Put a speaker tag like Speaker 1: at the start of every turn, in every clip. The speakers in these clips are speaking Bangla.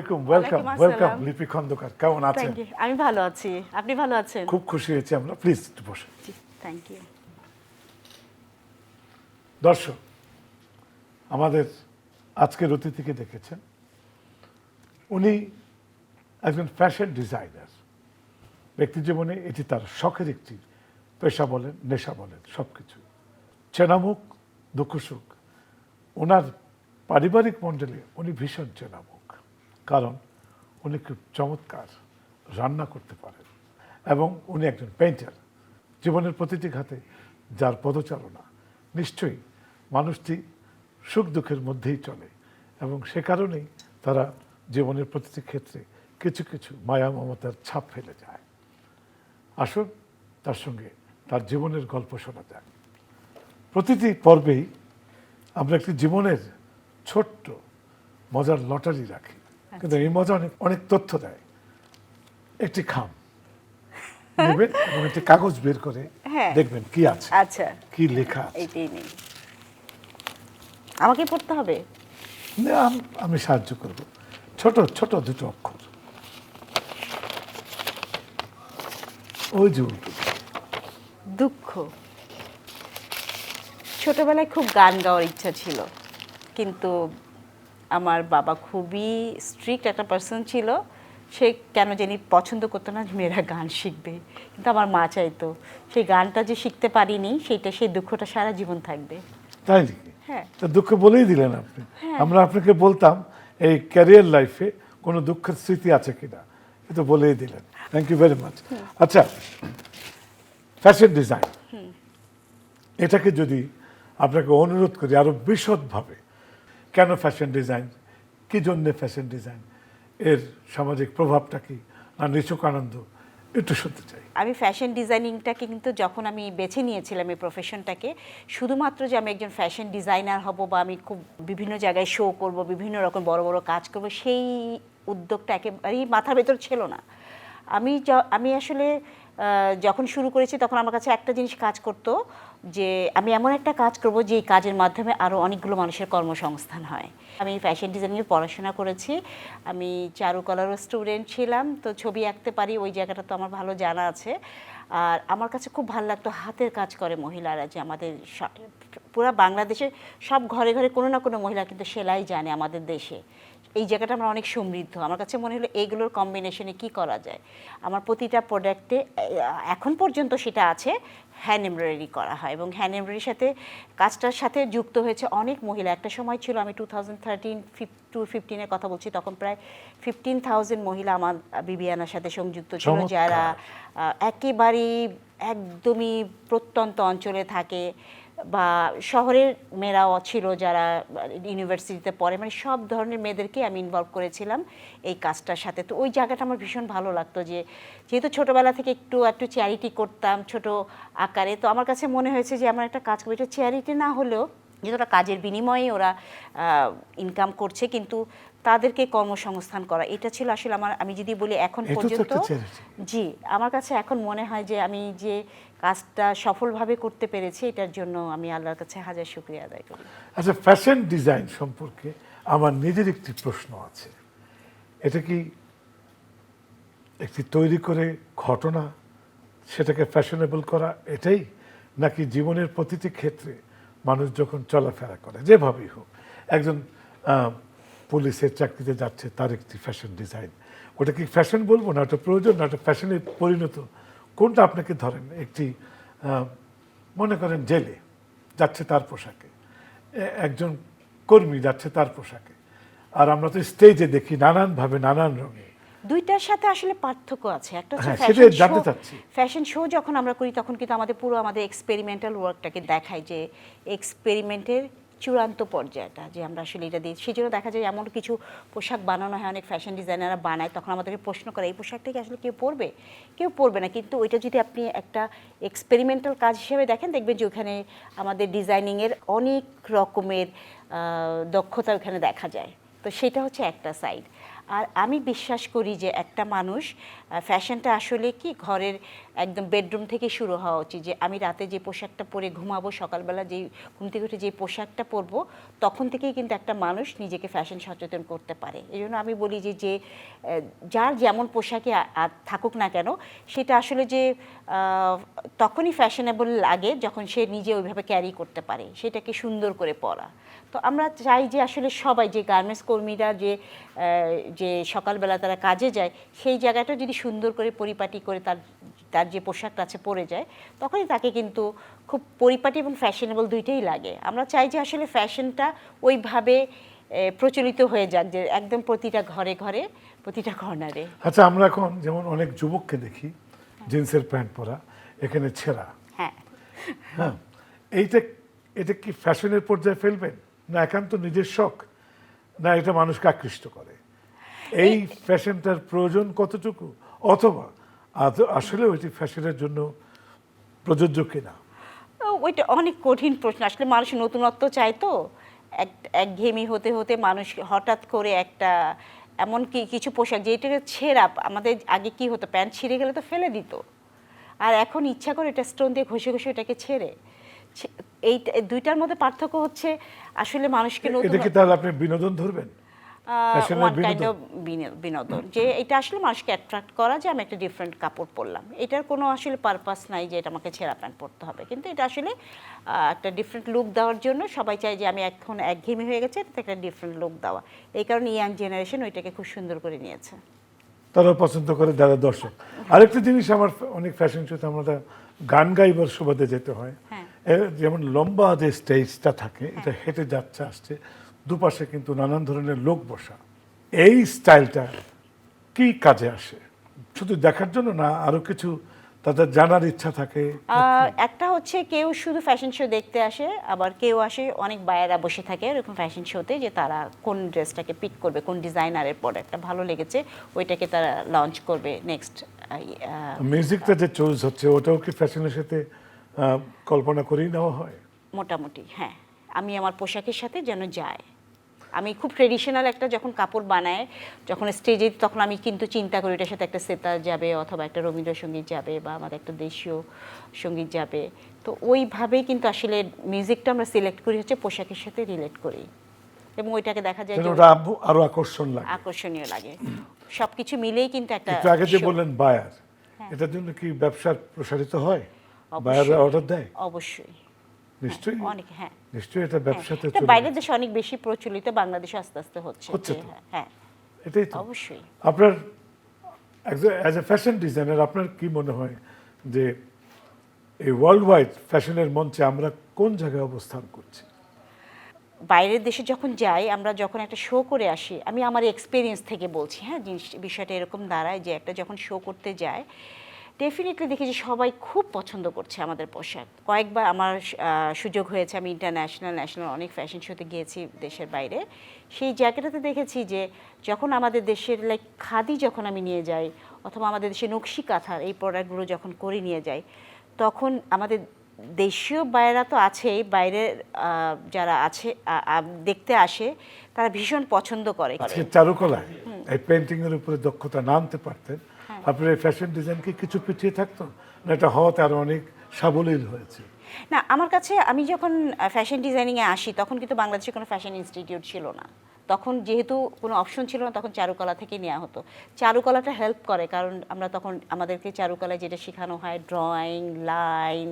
Speaker 1: আলাইকুম, ওয়েলকাম
Speaker 2: ওয়ালাইকুম
Speaker 1: ওয়েলকাম
Speaker 2: আসসালাম।
Speaker 1: লিপি খন্দকার, কেমন আছেন?
Speaker 2: Thank you. আমি ভালো আছি, আপনি ভালো আছেন?
Speaker 1: খুব খুশি হয়েছি আমরা, প্লিজ একটু বসে।
Speaker 2: জি, থ্যাংক ইউ।
Speaker 1: দর্শক, আমাদের আজকের অতিথিকে দেখেছেন, উনি একজন ফ্যাশন ডিজাইনার। ব্যক্তি জীবনে এটি তার শখের একটি পেশা বলেন, নেশা বলেন, সব কিছু। চেনামুখ, দুঃখ সুখ। ওনার পারিবারিক মণ্ডলে উনি ভীষণ চেনামুখ, কারণ উনি খুব চমৎকার রান্না করতে পারেন এবং উনি একজন পেইন্টার। জীবনের প্রতিটি ঘাতে যার পদচারণা, নিশ্চয়ই মানুষটি সুখ দুঃখের মধ্যেই চলে এবং সে কারণেই তারা জীবনের প্রতিটি ক্ষেত্রে কিছু কিছু মায়া মমতার ছাপ ফেলে যায়। আসুন তার সঙ্গে তার জীবনের গল্প শোনা যাক। প্রতিটি পর্বেই আমরা একটি জীবনের ছোট্ট মজার লটারি রাখি, কিন্তু এই মজা অনেক অনেক তথ্য দেয়। একটি খাম নেবেন এবং একটি কাগজ বের করে
Speaker 2: হ্যাঁ।
Speaker 1: দেখবেন কি আছে,
Speaker 2: আচ্ছা,
Speaker 1: কি লেখা আছে।
Speaker 2: এইটাই নেই, আমাকে পড়তে হবে।
Speaker 1: না, আমি সাহায্য করব। ছোট ছোট দুটো অক্ষর, ওই যে উল্টো।
Speaker 2: দুঃখ। ছোটবেলায় খুব গান গাওয়ার ইচ্ছা ছিল, কিন্তু আমার বাবা খুবই স্ট্রিক্ট একটা পার্সন ছিল। সে কেন জানি পছন্দ করতো না যে মেয়েরা গান শিখবে, কিন্তু আমার মা চাইতো। সেই গানটা যে শিখতে পারিনি, সেইটা সেই দুঃখটা সারা জীবন থাকবে।
Speaker 1: তাই নাকি?
Speaker 2: হ্যাঁ।
Speaker 1: তা দুঃখ বলেই দিলেন আপনি। আমরা আপনাকে বলতাম এই ক্যারিয়ার লাইফে কোনো দুঃখের স্মৃতি আছে কিনা, কিন্তু বলেই দিলেন। Thank you very much. আচ্ছা, ফ্যাশন ডিজাইন, এটাকে যদি আপনাকে অনুরোধ করি আরো বিশদভাবে, কেন ফ্যাশন ডিজাইন, কি জন্যে ফ্যাশন ডিজাইন, এর সামাজিক প্রভাবটা কি, না নিছক আনন্দ, একটু শুনতে চাই।
Speaker 2: আমি ফ্যাশন ডিজাইনিংটাকে কিন্তু যখন আমি বেছে নিয়েছিলাম এই প্রফেশনটাকে, শুধুমাত্র যে আমি একজন ফ্যাশন ডিজাইনার হব বা আমি খুব বিভিন্ন জায়গায় শো করব, বিভিন্ন রকম বড় বড় কাজ করব, সেই উদ্যোগটা একেবারেই মাথার ভেতর ছিল না। আমি আসলে যখন শুরু করেছি তখন আমার কাছে একটা জিনিস কাজ করতো, যে আমি এমন একটা কাজ করব যে কাজের মাধ্যমে আরও অনেকগুলো মানুষের কর্মসংস্থান হয়। আমি ফ্যাশন ডিজাইনিংয়ে পড়াশোনা করেছি, আমি চারুকলারও স্টুডেন্ট ছিলাম, তো ছবি আঁকতে পারি, ওই জায়গাটা তো আমার ভালো জানা আছে। আর আমার কাছে খুব ভালো লাগতো হাতের কাজ করে মহিলারা, যে আমাদের পুরো বাংলাদেশে সব ঘরে ঘরে কোনো না কোনো মহিলা কিন্তু সেলাই জানে আমাদের দেশে। এই জায়গাটা আমরা অনেক সমৃদ্ধ। আমার কাছে মনে হলো এইগুলোর কম্বিনেশনে কি করা যায়। আমার প্রতিটা প্রোডাক্টে এখন পর্যন্ত সেটা আছে, হ্যান্ড এমব্রয়ডারি করা হয় এবং হ্যান্ড এমব্রয়ডারির সাথে কাজটার সাথে যুক্ত হয়েছে অনেক মহিলা। একটা সময় ছিল, আমি 2013-15 কথা বলছি, তখন প্রায় 15,000 মহিলা আমার বিবিয়ানার সাথে সংযুক্ত ছিল, যারা একেবারেই একদমই প্রত্যন্ত অঞ্চলে থাকে বা শহরের মেয়েরাও ছিল যারা ইউনিভার্সিটিতে পড়ে, মানে সব ধরনের মেয়েদেরকে আমি ইনভলভ করেছিলাম এই কাজটার সাথে। তো ওই জায়গাটা আমার ভীষণ ভালো লাগতো, যে যেহেতু ছোটোবেলা থেকে একটু চ্যারিটি করতাম ছোট আকারে, তো আমার কাছে মনে হয়েছে যে আমার একটা কাজ করবো, এটা চ্যারিটি না হলেও যেহেতু ওরা কাজের বিনিময়ে ওরা ইনকাম করছে, কিন্তু তাদেরকে কর্মসংস্থান করা, এটা ছিল আসলে আমার, আমি যদি বলি এখন পর্যন্ত, জি আমার কাছে এখন মনে হয় যে আমি যে কাজটা সফলভাবে করতে পেরেছি, এটার জন্য আমি আল্লাহর কাছে হাজার শুকরিয়া আদায় করি।
Speaker 1: আচ্ছা, ফ্যাশন ডিজাইন সম্পর্কে আমার নিজের একটি প্রশ্ন আছে। এটা কি একটি তৈরি করে ঘটনা, সেটাকে ফ্যাশনেবল করা, এটাই, নাকি জীবনের প্রতিটি ক্ষেত্রে মানুষ যখন চলাফেরা করে যেভাবেই হোক, একজন পুলিশের চাকরিতে যাচ্ছে, তার একটি ফ্যাশন ডিজাইন, ওটা কি ফ্যাশন বলবো, না ওটা প্রয়োজন, না ওটা ফ্যাশনে পরিণত, কোনটা আপনাকে ধরেন? একটি মনে করেন জেলে যাচ্ছে তার পোশাকে, একজন কর্মী যাচ্ছে তার পোশাকে, আর আমরা তো স্টেজে দেখি নানানভাবে নানান রঙে।
Speaker 2: দুইটার সাথে আসলে পার্থক্য আছে। একটা হচ্ছে ফ্যাশন শো, যখন আমরা করি তখন কিন্তু আমাদের পুরো আমাদের এক্সপেরিমেন্টাল ওয়ার্কটাকে দেখায়, যে এক্সপেরিমেন্টের চূড়ান্ত পর্যায়টা, যে আমরা আসলে এটা দিই। সেই জন্য দেখা যায় এমন কিছু পোশাক বানানো হয়, অনেক ফ্যাশন ডিজাইনাররা বানায়, তখন আমাদেরকে প্রশ্ন করে এই পোশাকটা কি আসলে কেউ পরবে? কেউ পরবে না। কিন্তু ওইটা যদি আপনি একটা এক্সপেরিমেন্টাল কাজ হিসেবে দেখেন, দেখবেন যে ওখানে আমাদের ডিজাইনিংয়ের অনেক রকমের দক্ষতা ওখানে দেখা যায়। তো সেটা হচ্ছে একটা সাইড। আর আমি বিশ্বাস করি যে একটা মানুষ ফ্যাশনটা আসলে কি ঘরের একদম বেডরুম থেকে শুরু হওয়া উচিত, যে আমি রাতে যে পোশাকটা পরে ঘুমাবো, সকালবেলা যেই ঘুম থেকে উঠে যে পোশাকটা পরবো, তখন থেকেই কিন্তু একটা মানুষ নিজেকে ফ্যাশন সচেতন করতে পারে। এই জন্য আমি বলি যে যে যার যেমন পোশাকে থাকুক না কেন, সেটা আসলে যে তখনই ফ্যাশনেবল লাগে যখন সে নিজে ওইভাবে ক্যারি করতে পারে, সেটাকে সুন্দর করে পরা। তো আমরা চাই যে আসলে সবাই, যে গার্মেন্টস কর্মীরা যে যে সকালবেলা তারা কাজে যায়, সেই জায়গাটা যদি সুন্দর করে পরিপাটি করে তার যে পোশাকটা আছে পরে যায়, তখনই তাকে কিন্তু খুব পরিপাটি এবং ফ্যাশনেবল দুইটাই লাগে। আমরা চাই যে আসলে ফ্যাশনটা ওইভাবে প্রচলিত হয়ে যাক, যে একদম প্রতিটা ঘরে ঘরে, প্রতিটা কর্নারে।
Speaker 1: আচ্ছা, আমরা এখন যেমন অনেক যুবককে দেখি জিন্সের প্যান্ট পরা, এখানে ছেঁড়া।
Speaker 2: হ্যাঁ,
Speaker 1: হ্যাঁ, এটা কি ফ্যাশনের পর্যায়ে ফেলবেন, না একান্ত নিজের শখ, না এটা মানুষকে আকৃষ্ট করে? এই ফ্যাশনটার প্রয়োজন কতটুকু, অথবা আসলে ওইটি ফ্যাশনের জন্য প্রযোজ্য কিনা?
Speaker 2: ওইটা অনেক কঠিন প্রশ্ন। আসলে মানুষ নতুনত্ব চায়, তো একঘেয়েমি হতে হতে মানুষ হঠাৎ করে একটা এমন কিছু পোশাক যেটাকে ছেঁড়া, আমাদের আগে কি হতো, প্যান্ট ছিঁড়ে গেলে তো ফেলে দিত, আর এখন ইচ্ছা করে এটা স্টোন দিয়ে ঘষে ঘষে এটাকে ছেড়ে। এই দুইটার মধ্যে পার্থক্য হচ্ছে আসলে মানুষকে নতুন,
Speaker 1: এটা কি তাহলে আপনি বিনোদন ধরবেন?
Speaker 2: ওয়ান কাইন্ড অফ বিনোদন, যে এটা আসলে মানুষকে অ্যাট্রাক্ট করা, যে আমি একটা ডিফারেন্ট কাপড় পরলাম, এটার কোনো আসলে পারপাস নাই যে এটা আমাকে ছেঁড়া প্যান্ট পরতে হবে, কিন্তু এটা আসলে একটা ডিফারেন্ট লুক দেওয়ার জন্য সবাই চায় যে আমি এখন একঘেয়েমি হয়ে গেছে, এটাতে একটা ডিফারেন্ট লুক দেওয়া। এই কারণে ইয়াং জেনারেশন ওইটাকে খুব সুন্দর করে নিয়েছে,
Speaker 1: তারা পছন্দ করে, যারা দর্শক। আরেকটা জিনিস, আমার অনেক ফ্যাশন শোতে আমরা গান গাইবার সুবাদে যেতে হয়। যেমন লম্বা যে স্টেজটা থাকে, এটা হেঁটে যাচ্ছে আসছে, দুপাশে কিন্তু নানান ধরনের লোক বসা। এই স্টাইলটা কি কাজে আসে? শুধু দেখার জন্য না, আরো কিছু তাদের জানার ইচ্ছা থাকে?
Speaker 2: একটা হচ্ছে কেউ শুধু ফ্যাশন শো দেখতে আসে, আবার কেউ আসে, অনেক বায়েরা বসে থাকে এরকম ফ্যাশন শোতে, যে তারা কোন ড্রেসটাকে পিক করবে, কোন ডিজাইনারের প্রোডাক্টটা ভালো লেগেছে ওইটাকে তারা লঞ্চ করবে নেক্সট।
Speaker 1: মিউজিকটা যে চুজ হচ্ছে, ওটাও কি ফ্যাশনের সাথে কল্পনা করেই নেওয়া হয়?
Speaker 2: মোটামুটি হ্যাঁ, আমি আমার পোশাকের সাথে যেন যায়। আমি খুব ট্রেডিশনাল একটা যখন কাপড় বানায়, যখন স্টেজে, তখন আমি কিন্তু চিন্তা করি এটার সাথে একটা সেতার যাবে, অথবা একটা রবীন্দ্রসঙ্গীত যাবে, বা আমাদের একটা দেশীয় সঙ্গীত যাবে। তো ওইভাবেই কিন্তু আসলে মিউজিকটা আমরা সিলেক্ট করি হচ্ছে পোশাকের সাথে রিলেট করি, এবং ওইটাকে দেখা যায় যে
Speaker 1: ওটা আরো আকর্ষণ লাগে,
Speaker 2: আকর্ষণীয় লাগে। সবকিছু মিলেই কিন্তু একটা
Speaker 1: একটু আগে যে বললেন বায়ার, এটার জন্য কি ব্যবসা প্রসারিত হয়? বায়াররা অর্ডার দেয়?
Speaker 2: অবশ্যই,
Speaker 1: নিশ্চয়ই,
Speaker 2: অনেক। হ্যাঁ,
Speaker 1: নিশ্চয়ই এটা ব্যবসাতে
Speaker 2: এটা
Speaker 1: চলে
Speaker 2: বাইরের দেশে অনেক বেশি প্রচলিত, বাংলাদেশে আস্তে আস্তে হচ্ছে।
Speaker 1: তো।
Speaker 2: হ্যাঁ,
Speaker 1: এটাই তো
Speaker 2: অবশ্যই।
Speaker 1: আপনার অ্যাজ এ ফ্যাশন ডিজাইনার আপনার কি মনে হয় যে এই ওয়ার্ল্ড ওয়াইড ফ্যাশনের মঞ্চে আমরা কোন জায়গায় অবস্থান করছি?
Speaker 2: বাইরের দেশে যখন যাই, আমরা যখন একটা শো করে আসি, আমি আমার এক্সপিরিয়েন্স থেকে বলছি, হ্যাঁ, বিষয়টা এরকম দাঁড়ায় যে একটা যখন শো করতে যায়, ডেফিনেটলি দেখি যে সবাই খুব পছন্দ করছে আমাদের পোশাক। কয়েকবার আমার সুযোগ হয়েছে, আমি ন্যাশনাল অনেক ফ্যাশন শোতে গিয়েছি দেশের বাইরে। সেই জায়গাটাতে দেখেছি যে যখন আমাদের দেশের লাইক খাদি যখন আমি নিয়ে যাই, অথবা আমাদের দেশে নকশি কাঁথার এই প্রোডাক্টগুলো যখন করে নিয়ে যাই, তখন আমাদের দেশীয় বাইরা তো আছেই, বাইরের যারা আছে দেখতে আসে, তারা ভীষণ পছন্দ করে।
Speaker 1: চারুকলায় এই পেন্টিং এর উপরে দক্ষতা না আনতে পারতেন, আপনার এই ফ্যাশন ডিজাইন কি কিছু পিছিয়ে থাকতো, না এটা হওয়াতে আরো অনেক সাবলীল হয়েছে?
Speaker 2: না, আমার কাছে, আমি যখন ফ্যাশন ডিজাইনিংয়ে আসি, তখন কিন্তু বাংলাদেশে কোনো ফ্যাশন ইনস্টিটিউট ছিল না। তখন যেহেতু কোনো অপশন ছিল না, তখন চারুকলা থেকে নেওয়া হতো। চারুকলাটা হেল্প করে, কারণ আমরা তখন, আমাদেরকে চারুকলায় যেটা শেখানো হয়, ড্রয়িং, লাইন,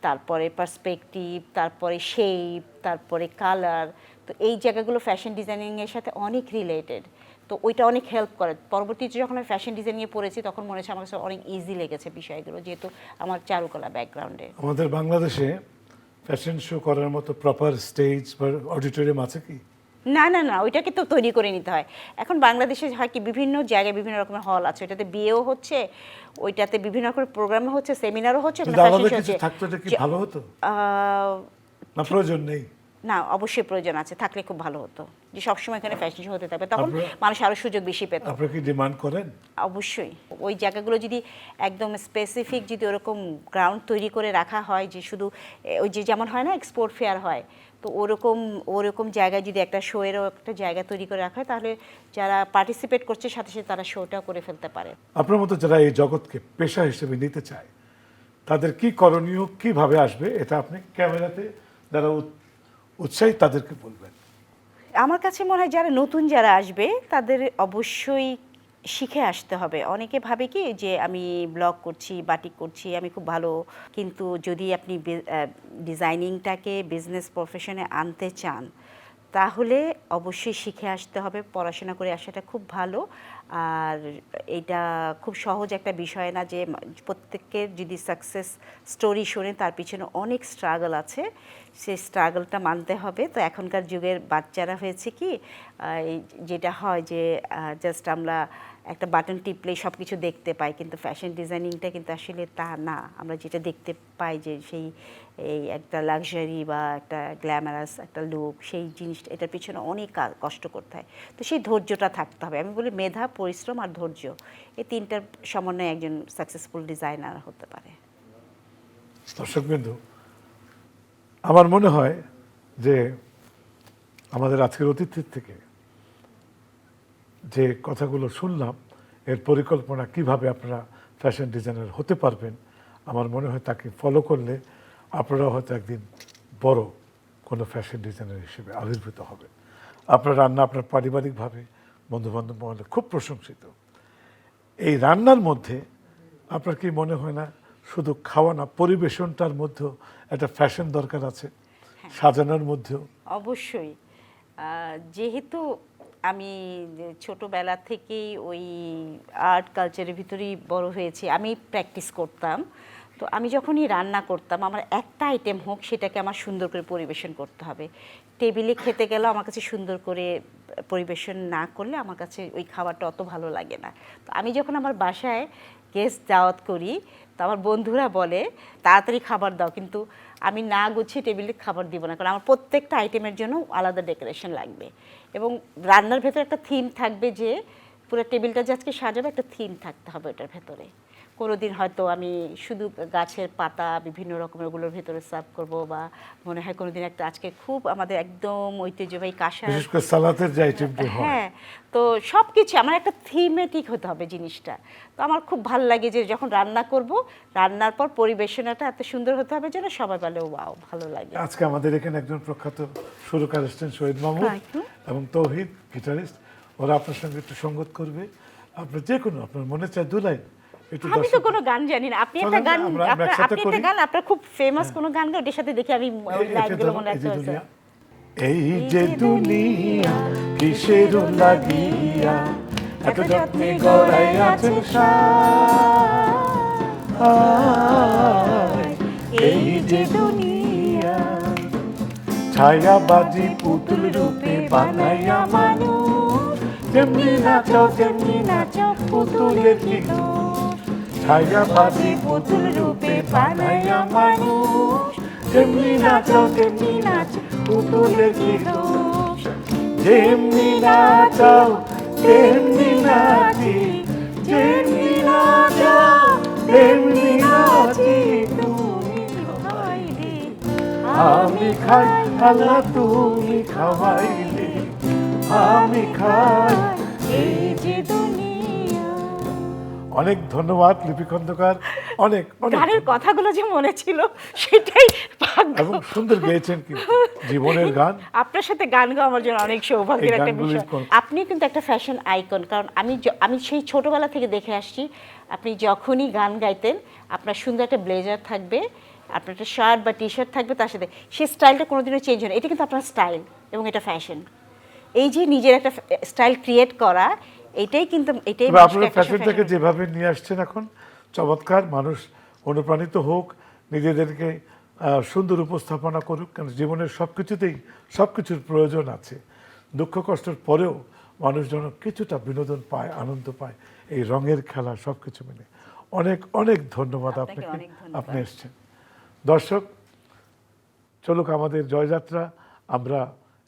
Speaker 2: তারপরে পার্সপেক্টিভ, তারপরে শেপ, তারপরে কালার। তো এই জায়গাগুলো ফ্যাশন ডিজাইনিংয়ের সাথে অনেক রিলেটেড। তো ওইটা অনেক হেল্প করে। পরবর্তীতে যখন আমি ফ্যাশন ডিজাইনিংয়ে পড়েছি, তখন মনে হচ্ছে আমার কাছে অনেক ইজি লেগেছে বিষয়গুলো, যেহেতু আমার চারুকলা ব্যাকগ্রাউন্ডে।
Speaker 1: আমাদের বাংলাদেশে ফ্যাশন শো করার মতো প্রপার স্টেজ বা অডিটোরিয়াম আছে কি?
Speaker 2: না, ওইটাকে তো তৈরি করে নিতে হয়। এখন বাংলাদেশে হয় কি, বিভিন্ন জায়গায় বিভিন্ন রকমের হল আছে, ওইটাতে বিয়েও হচ্ছে, ওইটাতে বিভিন্ন রকমের প্রোগ্রামও হচ্ছে, সেমিনারও হচ্ছে,
Speaker 1: ভালো হতো? না প্রয়োজন নেই?
Speaker 2: না, অবশ্যই প্রয়োজন আছে, থাকলে খুব ভালো হতো যে সবসময় এখানে ফ্যাশন শো হতে থাকবে, তখন
Speaker 1: আপনারা-
Speaker 2: মানুষ আরো সুযোগ বেশি পেত।
Speaker 1: আপনারা কি ডিমান্ড করেন?
Speaker 2: অবশ্যই ওই জায়গাগুলো যদি একদম স্পেসিফিক যদি ওরকম গ্রাউন্ড তৈরি করে রাখা হয়, যে শুধু ওই যে যেমন হয় না এক্সপোর্ট ফেয়ার হয়, তো ওরকম ওরকম জায়গায় যদি একটা শো এরও একটা জায়গা তৈরি করে রাখা হয়, তাহলে যারা পার্টিসিপেট করছে সাথে সাথে তারা শোটা করে ফেলতে পারে।
Speaker 1: আপনার মতো যারা এই জগৎকে পেশা হিসেবে নিতে চায় তাদের কি করণীয়, কিভাবে আসবে, এটা আপনি ক্যামেরাতে যারা উৎসাহী তাদেরকে বলবেন।
Speaker 2: আমার কাছে মনে হয় যারা নতুন যারা আসবে তাদের অবশ্যই শিখে আসতে হবে। অনেকে ভাবে কি যে আমি ব্লগ করছি, বাটিক করছি, আমি খুব ভালো, কিন্তু যদি আপনি ডিজাইনিংটাকে বিজনেস প্রফেশনে আনতে চান তাহলে অবশ্যই শিখে আসতে হবে, পড়াশোনা করে আসাটা খুব ভালো। আর এটা খুব সহজ একটা বিষয় না যে প্রত্যেকের যদি সাকসেস স্টোরি শোনে তার পিছনে অনেক স্ট্রাগল আছে, সেই স্ট্রাগলটা মানতে হবে। তো এখনকার যুগের বাচ্চারা হয়েছে কি যেটা হয় যে জাস্ট আমরা একটা বাটন টিপলেই সব কিছু দেখতে পাই, কিন্তু ফ্যাশন ডিজাইনিংটা কিন্তু আসলে তা না। আমরা যেটা দেখতে পাই যে সেই এই একটা লাক্সারি বা একটা গ্ল্যামারাস একটা লুক, সেই জিনিসটা এটার পিছনে অনেক কষ্ট করতে হয়। তো সেই ধৈর্যটা থাকতে হবে। আমি বলি মেধা, পরিশ্রম আর ধৈর্য, এই তিনটার সমন্বয়ে একজন সাকসেসফুল ডিজাইনার হতে পারে।
Speaker 1: দর্শকবৃন্দু, আমার মনে হয় যে আমাদের আজকের অতিথির থেকে যে কথাগুলো শুনলাম, এর পরিকল্পনা কিভাবে আপনারা ফ্যাশন ডিজাইনার হতে পারবেন, আমার মনে হয় তাকে ফলো করলে আপনারা হয়তো একদিন বড় কোনো ফ্যাশন ডিজাইনার হিসেবে আবির্ভূত হবে। আপনার রান্না আপনার পারিবারিকভাবে বন্ধুবান্ধব মহলে খুব প্রশংসিত। এই রান্নার মধ্যে আপনার কি মনে হয় না শুধু খাওয়া না, পরিবেশনটার মধ্যেও একটা ফ্যাশন দরকার আছে, সাজানোর মধ্যেও?
Speaker 2: অবশ্যই। যেহেতু আমি ছোটোবেলা থেকেই ওই আর্ট কালচারের ভিতরেই বড় হয়েছি, আমি প্র্যাকটিস করতাম। তো আমি যখনই রান্না করতাম, আমার একটা আইটেম হোক সেটাকে আমার সুন্দর করে পরিবেশন করতে হবে। টেবিলে খেতে গেলেও আমার কাছে সুন্দর করে পরিবেশন না করলে আমার কাছে ওই খাবারটা অত ভালো লাগে না। তো আমি যখন আমার বাসায় গেস্ট দাওয়াত করি, তো আমার বন্ধুরা বলে তাড়াতাড়ি খাবার দাও, কিন্তু আমি না গুছিয়ে টেবিলে খাবার দিব না, কারণ আমার প্রত্যেকটা আইটেমের জন্য আলাদা ডেকোরেশন লাগবে। এবং রান্নার ভেতরে একটা থিম থাকবে, যে পুরো টেবিলটা যে আজকে সাজাবে একটা থিম থাকতে হবে ওটার ভেতরে। কোনো দিন হয়তো আমি শুধু গাছের পাতা বিভিন্ন রকমের ওগুলোর ভেতরে সার্ভ করব, বা মনে হয় কোনো দিন একটা আজকে খুব আমাদের একদম ঐতিহ্যবাহী কাঁসার,
Speaker 1: বিশেষ করে সালাতের যে আইটেমটি হয়,
Speaker 2: হ্যাঁ, তো সব কিছু আমার একটা থিমেটিক হতে হবে জিনিসটা। তো আমার খুব ভালো লাগে যে যখন রান্না করব, রান্নার পর পরিবেশনাটা এত সুন্দর হতে হবে যেন সবাই বলে ওয়াও, ভালো লাগে।
Speaker 1: আজকে আমাদের এখানে একজন প্রখ্যাত সুরকার এসেছেন, শহীদ মাহমুদ এবং তৌহিদ গিটারিস্ট। ওরা আপনার সঙ্গে একটু সঙ্গত করবে। আপনার যে কোনো আপনার মনে চায় দু লাইন একটু।
Speaker 2: আমি তো কোনো গান জানি না, আপনি একটা গান, আপনি একটা গান, আপনার খুব ফেমাস কোনো গান গান, ওটার সাথে দেখি আমি ওই লাইনগুলো মনে রাখতে পারছি।
Speaker 1: এই যে দুনিয়া কিসের লাগিয়া এত যত্নে গড়াইয়াছেন সায়, এই যে দুনিয়া ছায়াবাজি পুতুল রূপে বানাইয়া মানুষ, যেমনি নাচো যেমনি নাচো পুতুলের কি দোষ, ছায়াবাজি পুতুল রূপে বানাইয়া মানুষ, যেমনি নাচো তেমনি নাচ পুতুলের কি দোষ, যেমনি নাচাও তেমনি নাচি, যেমনি নাচাও তেমনি নাচি, তুমি খাওয়াইলে আমি খাই, আল্লাহ তুমি খাওয়াইলে আমি খাই, এই যে দুনিয়া। অনেক ধন্যবাদ লিপি খন্দকার, অনেক অনেক
Speaker 2: গানের কথাগুলো যে মনে ছিল সেটাই ভাগ্য।
Speaker 1: এবং সুন্দর গেয়েছেন কিন্তু জীবনের গান।
Speaker 2: আপনার সাথে গান গাওয়া আমার জন্য অনেক সৌভাগ্যের
Speaker 1: এই
Speaker 2: একটা
Speaker 1: গানগুলির
Speaker 2: বিষয়।
Speaker 1: কোন-
Speaker 2: আপনি কিন্তু একটা ফ্যাশন আইকন, কারণ আমি সেই ছোটবেলা থেকে দেখে আসছি, আপনি যখনই গান গাইতেন আপনার সুন্দর একটা ব্লেজার থাকবে, আপনার একটা শার্ট বা টি শার্ট থাকবে, তার সাথে সেই স্টাইলটা কোনোদিনও চেঞ্জ হয় না। এটা কিন্তু আপনার স্টাইল এবং এটা ফ্যাশন। এই যে নিজের একটা স্টাইল ক্রিয়েট করা, এটাই কিন্তু এটাই
Speaker 1: তবে আপনারা ফ্যাশনটাকে যেভাবে নিয়ে আসছেন এখন চমৎকার। মানুষ অনুপ্রাণিত হোক, নিজেদেরকে সুন্দর উপস্থাপনা করুক, কারণ জীবনের সব কিছুর প্রয়োজন আছে। দুঃখ কষ্টের পরেও মানুষ যেন কিছুটা বিনোদন পায়, আনন্দ পায়, এই রঙের খেলা সব কিছু মিলে। অনেক অনেক ধন্যবাদ
Speaker 2: আপনাকে,
Speaker 1: আপনাকে,
Speaker 2: অনেক ধন্যবাদ।
Speaker 1: আপনি এসছেন। দর্শক, চলুক আমাদের জয়যাত্রা। আমরা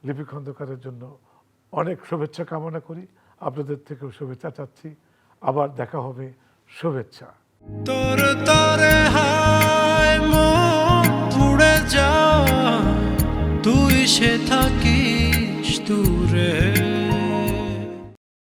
Speaker 1: লিপি খন্দকারের জন্য অনেক শুভেচ্ছা কামনা করি, আপনাদের থেকেও শুভেচ্ছা চাচ্ছি। আবার দেখা হবে, শুভেচ্ছা।
Speaker 3: তোর তরে হায় মন উড়ে যা, তুই সে থাকিস দূরে।